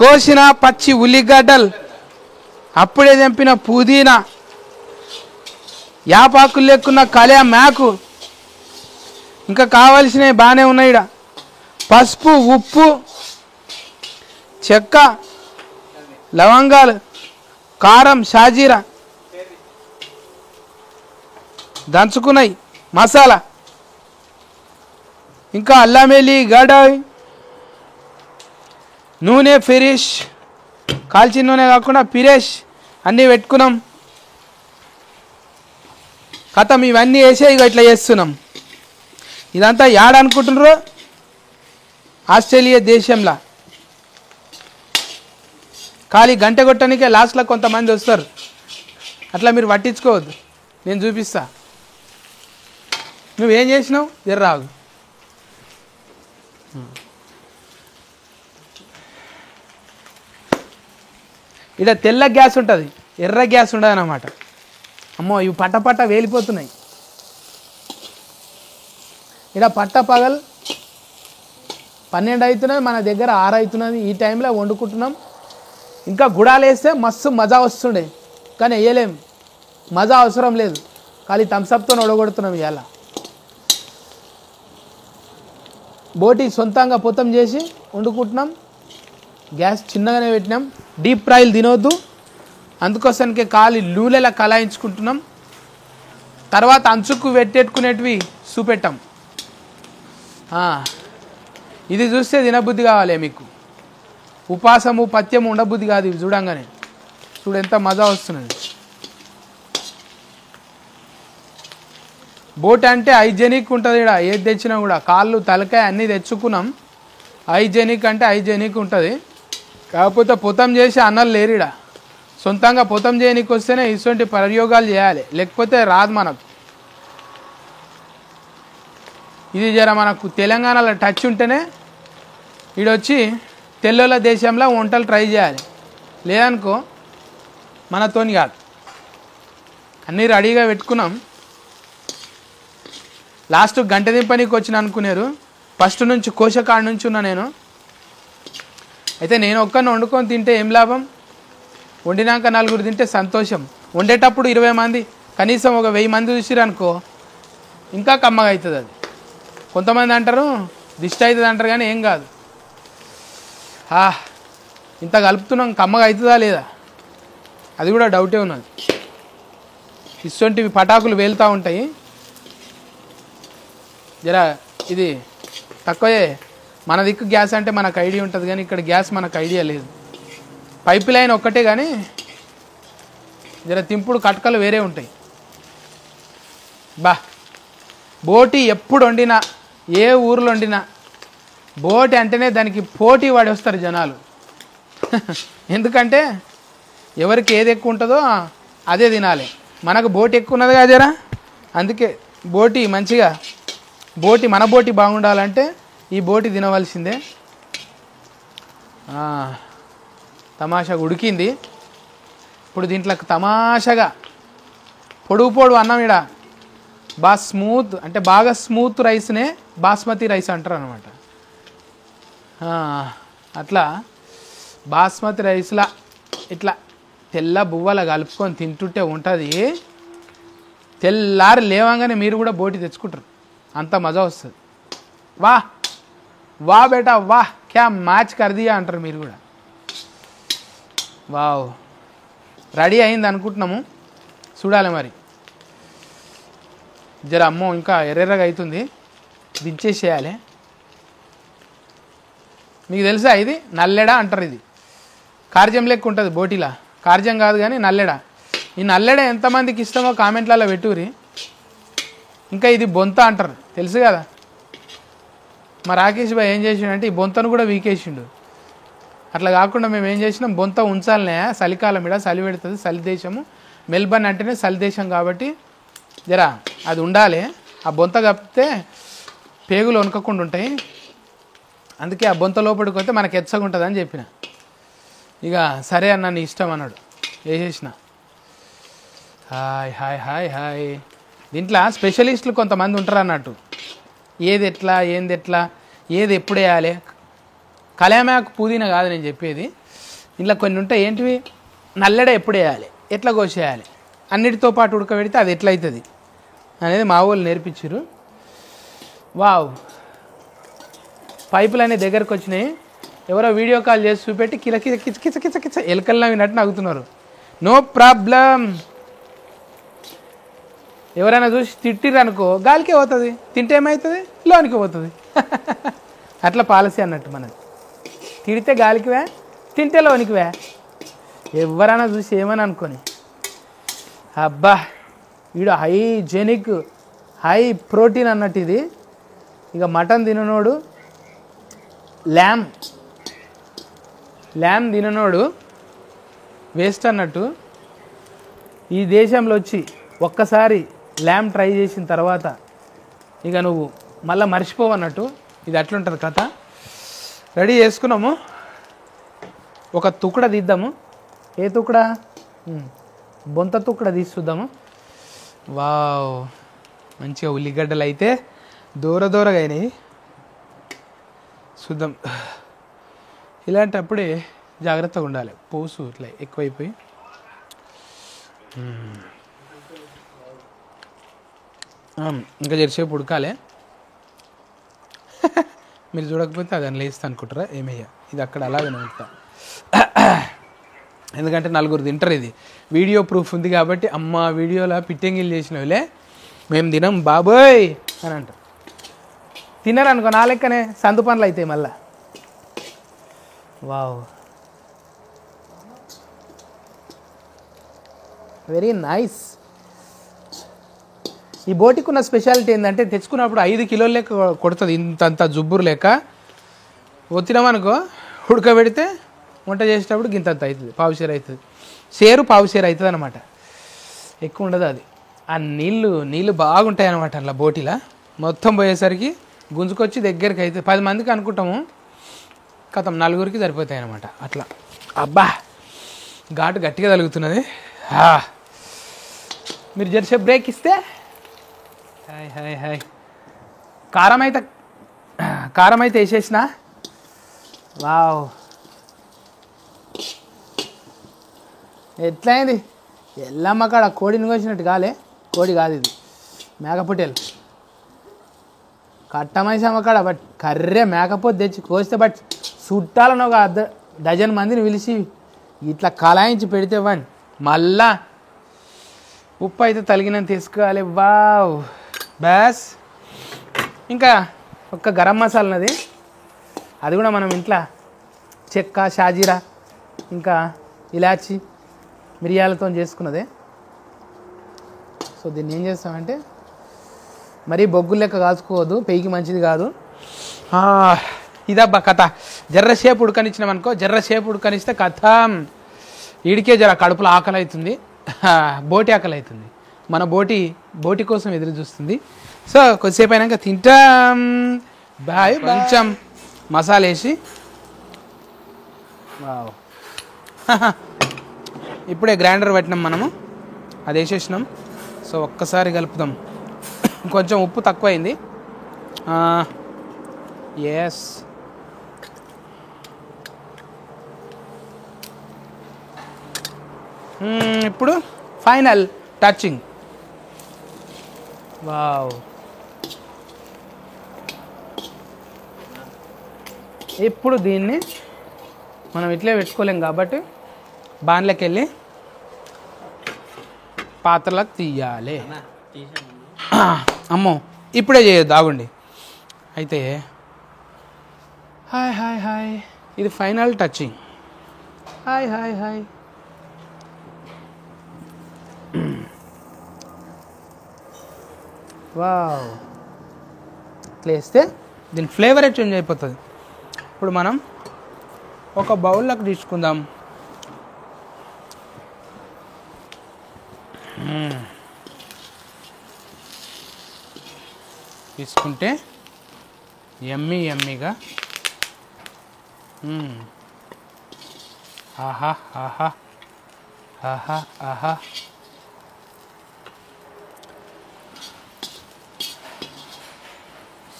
కోసిన పచ్చి ఉల్లిగడ్డలు, అప్పుడే తెంపిన పుదీనా, యాపాకులు లేకున్న కళ్యా మేకు, ఇంకా కావాల్సినవి బాగానే ఉన్నాయి. పసుపు, ఉప్పు, చెక్క, లవంగాలు, కారం, షాజీరా, దంచుకున్నాయి మసాలా, ఇంకా అల్లం గడ్డ, నూనె ఫిరిష్, కాల్చిన నూనె కాకుండా ఫిరేష్ అన్నీ పెట్టుకున్నాం. కథం ఇవన్నీ వేసే ఇక ఇట్లా చేస్తున్నాం. ఇదంతా యాడనుకుంటున్నారు? ఆస్ట్రేలియా దేశంలో. ఖాళీ గంట కొట్టడానికే లాస్ట్లో కొంతమంది వస్తారు. అట్లా మీరు పట్టించుకోవద్దు, నేను చూపిస్తా. నువ్వేం చేసినావు ఎర్రాగు. ఇక్కడ తెల్ల గ్యాస్ ఉంటుంది, ఎర్ర గ్యాస్ ఉండదు అన్నమాట. అమ్మో ఇవి పట్ట వేలిపోతున్నాయి. ఇక్కడ పగలు 12 అవుతున్నది, మన దగ్గర 6 అవుతున్నది. ఈ టైంలో వండుకుంటున్నాం. ఇంకా గుడాలు వేస్తే మస్తు మజా వస్తుండే, కానీ వేయలేం. మజా అవసరం లేదు, ఖాళీ థమ్స్అప్తో ఒడగొడుతున్నాం. ఇవాళ బోటి సొంతంగా పొత్తం చేసి వండుకుంటున్నాం. గ్యాస్ చిన్నగానే పెట్టినాం. డీప్ ఫ్రైలు తినవద్దు, అందుకోసానికి ఖాళీ నూనెలా కలాయించుకుంటున్నాం. తర్వాత అంచుకు పెట్టేట్టుకునేటివి చూపెట్టాం. ఇది చూస్తే తినబుద్ధి కావాలి మీకు. ఉపాసము పథ్యము ఉండబుద్ధి కాదు ఇవి చూడంగానే. చూడు ఎంత మజా వస్తున్నది. బోట్ అంటే హైజెనిక్ ఉంటుంది. ఇక్కడ ఏది తెచ్చినా కూడా కాళ్ళు తలకాయ అన్నీ తెచ్చుకున్నాం. హైజెనిక్ అంటే హైజెనిక్ ఉంటుంది. కాకపోతే పొతం చేసి అన్నలు లేరు. ఇక్కడ సొంతంగా పొతం చేయడానికి వస్తేనే ఇటువంటి ప్రయోగాలు చేయాలి, లేకపోతే రాదు మనకు. ఇది జర మనకు తెలంగాణలో టచ్ ఉంటేనే ఈడొచ్చి తెల్లోళ్ళ దేశంలో వంటలు ట్రై చేయాలి, లేదనుకో మనతోని కాదు. అన్నీ రెడీగా పెట్టుకున్నాం. లాస్ట్ గంట దింపనీకి వచ్చిన అనుకున్నారు. ఫస్ట్ నుంచి కోశకాడ నుంచి ఉన్నా నేను. అయితే నేను ఒక్కరిని వండుకొని తింటే ఏం లాభం? వండినాక 4 తింటే సంతోషం. వండేటప్పుడు 20 మంది, కనీసం ఒక 1000 మంది చూసిరనుకో ఇంకా కమ్మగా అవుతుంది. అది కొంతమంది అంటారు దిష్టి అవుతుంది అంటారు, కానీ ఏం కాదు. ఇంత కలుపుతున్నాం, కమ్మగా అవుతుందా లేదా అది కూడా డౌటే ఉన్నది. ఇటువంటివి పటాకులు వేలుతూ ఉంటాయి. జరా ఇది తక్కువే. మన దిక్కు గ్యాస్ అంటే మనకు ఐడియా ఉంటుంది, కానీ ఇక్కడ గ్యాస్ మనకు ఐడియా లేదు. పైప్ లైన్ ఒక్కటే, కానీ జర తింపుడు కటకలు వేరే ఉంటాయి. బోటి ఎప్పుడు వండినా, ఏ ఊర్లో వండినా బోటి అంటేనే దానికి పోటీ వాడి వస్తారు జనాలు. ఎందుకంటే ఎవరికి ఏది ఎక్కువ ఉంటుందో అదే తినాలి. మనకు బోటి ఎక్కువ ఉన్నది కాదేరా, అందుకే బోటి మంచిగా మన బోటి బాగుండాలంటే ఈ బోటి తినవలసిందే. తమాషాగా ఉడికింది. ఇప్పుడు దీంట్లో తమాషాగా పొడుగు అన్నం. ఇడ బాగా స్మూత్, అంటే బాగా స్మూత్ రైస్నే బాస్మతి రైస్ అంటారు అనమాట. అట్లా బాస్మతి రైస్లా ఇట్లా తెల్ల బువ్వలా కలుపుకొని తింటుంటే ఉంటుంది. తెల్లారి లేవంగానే మీరు కూడా బోటి తెచ్చుకుంటారు, అంత మజా వస్తుంది. వా బేటా వా, క్యా మ్యాచ్ కర్దియా అంటారు మీరు కూడా. వావ్, రెడీ అయింది అనుకుంటున్నాము, చూడాలి మరి. జర అమ్మో ఇంకా ఎర్రెర్రగా అవుతుంది, దించేసేయాలి. మీకు తెలుసా ఇది నల్లెడ అంటారు. ఇది కార్జం లెక్క ఉంటుంది బోటిలా. కార్జం కాదు కానీ నల్లెడ. ఈ నల్లెడ ఎంతమందికి ఇష్టమో కామెంట్లలో పెట్టుర్రి. ఇంకా ఇది బొంత అంటారు, తెలుసు కదా. మా రాకేష్ భాయ్ ఏం చేసిండంటే ఈ బొంతను కూడా వీకేసిండు. అట్లా కాకుండా మేము ఏం చేసినాం, బొంత ఉంచాలనే. చలికాలం ఇడ చలి పెడుతుంది, చలి దేశము. మెల్బర్న్ అంటేనే చలి దేశం కాబట్టి జరా అది ఉండాలి. ఆ బొంత కప్పితే పేగులు వణకకుండా ఉంటాయి. అందుకే ఆ బొంత లోపలికి వస్తే మనకు ఎచ్చగా ఉంటుంది అని చెప్పిన. ఇక సరే అన్న నీ ఇష్టం అన్నాడు, వేసేసిన. Hi hi hi hi. దీంట్లో స్పెషలిస్టులు కొంతమంది ఉంటారు అన్నట్టు. ఏది ఎట్లా, ఏది ఎట్లా, ఏది ఎప్పుడు వేయాలి. కళ్యామాకు పుదీనా కాదు నేను చెప్పేది. ఇలా కొన్ని ఉంటాయి ఏంటివి, నల్లెడ ఎప్పుడు వేయాలి, ఎట్లా కోసేయాలి, అన్నిటితో పాటు ఉడకబెడితే అది ఎట్లా అవుతుంది అనేది మా వాళ్ళు నేర్పించారు. వావ్, పైపులు అనే దగ్గరకు వచ్చినాయి. ఎవరో వీడియో కాల్ చేసి చూపెట్టి కిచ ఎలకల్లా విన్నట్టు నవ్వుతున్నారు. No problem. ఎవరైనా చూసి తిట్టిర్రు అనుకో గాలికే పోతుంది, తింటే ఏమవుతుంది, లోనికి పోతుంది. అట్లా పాలసీ అన్నట్టు మనది. తిడితే గాలికివే, తింటే లోనికివే. ఎవరైనా చూసి ఏమని అనుకొని. అబ్బా, వీడు హైజెనిక్ హై ప్రోటీన్ అన్నట్టు ఇది. ఇక మటన్ తిననోడు, ల్యామ్ తిననోడు వేస్ట్ అన్నట్టు. ఈ దేశంలో వచ్చి ఒక్కసారి ల్యామ్ ట్రై చేసిన తర్వాత ఇక నువ్వు మళ్ళీ మర్చిపోవన్నట్టు. ఇది అట్లుంటుంది కథ. రెడీ చేసుకున్నాము. ఒక తుక్కడ తీద్దాము. ఏ తుక్కడ? బొంత తుక్కడ తీసి చూద్దాము. వావ్, మంచిగా ఉల్లిగడ్డలు అయితే దూరగా అయినాయి. చూద్దాం. ఇలాంటప్పుడే జాగ్రత్తగా ఉండాలి, పోసు ఇట్లా ఎక్కువైపోయి. ఇంకా జరిసేపు ఉడకాలి. మీరు చూడకపోతే అది లేస్తా అనుకుంటారా? ఏమయ్యా, ఇది అక్కడ అలాగే ఉంటా. ఎందుకంటే 4 తింటారు. ఇది వీడియో ప్రూఫ్ ఉంది కాబట్టి. అమ్మ వీడియోలో పిట్టెంగిల్ చేసినవిలే మేము తినం బాబోయ్ అని అంటారు. తినరు అనుకో, నా లెక్కనే సందు పనులు అవుతాయి మళ్ళా. Wow, very nice. ఈ బోటికి ఉన్న స్పెషాలిటీ ఏంటంటే తెచ్చుకున్నప్పుడు 5 కిలోల లెక్క కొడుతుంది. ఇంతంత జుబ్బురు లెక్క ఒత్తినామనుకో, ఉడకబెడితే వంట చేసేటప్పుడు గింతంత అవుతుంది, పావుషేరు అవుతుంది. పావుషేరు అవుతుంది అనమాట. ఎక్కువ ఉండదు అది. ఆ నీళ్ళు బాగుంటాయి అనమాట అలా బోటిలా. మొత్తం పోయేసరికి గుంజుకొచ్చి దగ్గరికి అయితే 10 మందికి అనుకుంటాము, కథం 4గురికి సరిపోతాయి అనమాట అట్లా. అబ్బా, ఘాటు గట్టిగా తగులుతున్నది. మీరు జరసేపు బ్రేక్ ఇస్తే. హాయ్ కారం అయితే వేసేసిన. వావ్, ఎట్లయింది? ఎల్లమ్మ కాడ కోడిని కోసినట్టు కాలే. కోడి కాదు ఇది, మేకపోటేలు. కట్టమైసమ్మ కాడ బట్ కర్రే మేకపోతే తెచ్చి కోస్తే బట్ చుట్టాలను ఒక డజన్ మందిని పిలిచి ఇట్లా కలాయించి పెడితే వాడిని మళ్ళా ఉప్పు అయితే తలిగినంత తీసుకోవాలి. వావ్ బ్యాస్. ఇంకా ఒక్క గరం మసాలా ఉన్నది, అది కూడా మనం ఇంట్లో చెక్క, షాజీరా, ఇంకా ఇలాచి, మిరియాలతో చేసుకున్నదే. సో దీన్ని ఏం చేస్తామంటే మరీ బొగ్గులు లెక్క కాల్చుకోవద్దు, పెయికి మంచిది కాదు. ఇదబ్బా కథ. జర్రసేపు ఉడకనిచ్చినామనుకో, జర్రసేపు ఉడకనిస్తే కథ ఈడికే జర కడుపులో ఆకలి అవుతుంది, బోటి ఆకలి అవుతుంది. మన బోటి కోసం ఎదురు చూస్తుంది. సో కొద్దిసేపు అయినాక తింటాం. బాయ్. కొంచెం మసాలా వేసి ఇప్పుడే గ్రైండర్ పెట్టినాం మనము, అది వేసేసినాం. సో ఒక్కసారి కలుపుదాం. కొంచెం ఉప్పు తక్కువైంది. ఎస్, ఇప్పుడు ఫైనల్ టచింగ్. వావ్, ఇప్పుడు దీన్ని మనం ఇట్లే పెట్టుకోలేం కాబట్టి బాన్లోకి వెళ్ళి పాత్రలకు తీయాలి. అమ్మో, ఇప్పుడే చేయొద్దు, ఆగండి. అయితే హాయ్ ఇది ఫైనల్ టచింగ్. హాయ్ వావ్, ఇట్లా వేస్తే దీని ఫ్లేవరే చేంజ్ అయిపోతుంది. ఇప్పుడు మనం ఒక బౌల్లోకి తీసుకుందాం. తీసుకుంటే యమ్మీగా ఆహా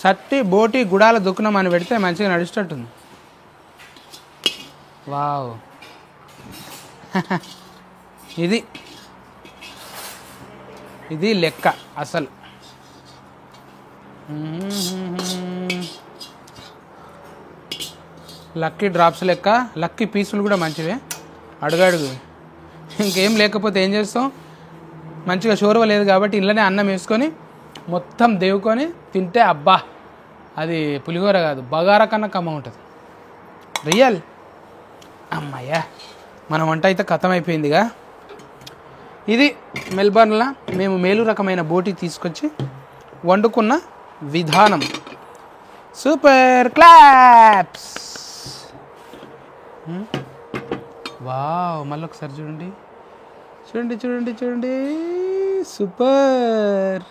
సట్టి బోటి గుడాల దుక్కునం అని పెడితే మంచిగా నడుస్తుంటుంది. వావ్, ఇది ఇది లెక్క అసలు. లక్కీ డ్రాప్స్ లెక్క. లక్కీ పీసులు కూడా మంచివే అడుగడుగు. ఇంకేం లేకపోతే ఏం చేస్తాం, మంచిగా షోర్వ లేదు కాబట్టి ఇళ్ళనే అన్నం వేసుకొని మొత్తం దేవుకొని తింటే అబ్బా, అది పులిహోర కాదు బగారా కన్నా కమ్మ ఉంటుంది. రియల్. అమ్మయ్యా, మన వంట అయితే ఖతం అయిపోయిందిగా. ఇది మెల్బర్న్లో మేము మేలు రకమైన బోటి తీసుకొచ్చి వండుకున్న విధానం. Super claps. వావ్, మళ్ళీ ఒకసారి చూడండి చూడండి చూడండి చూడండి, సూపర్.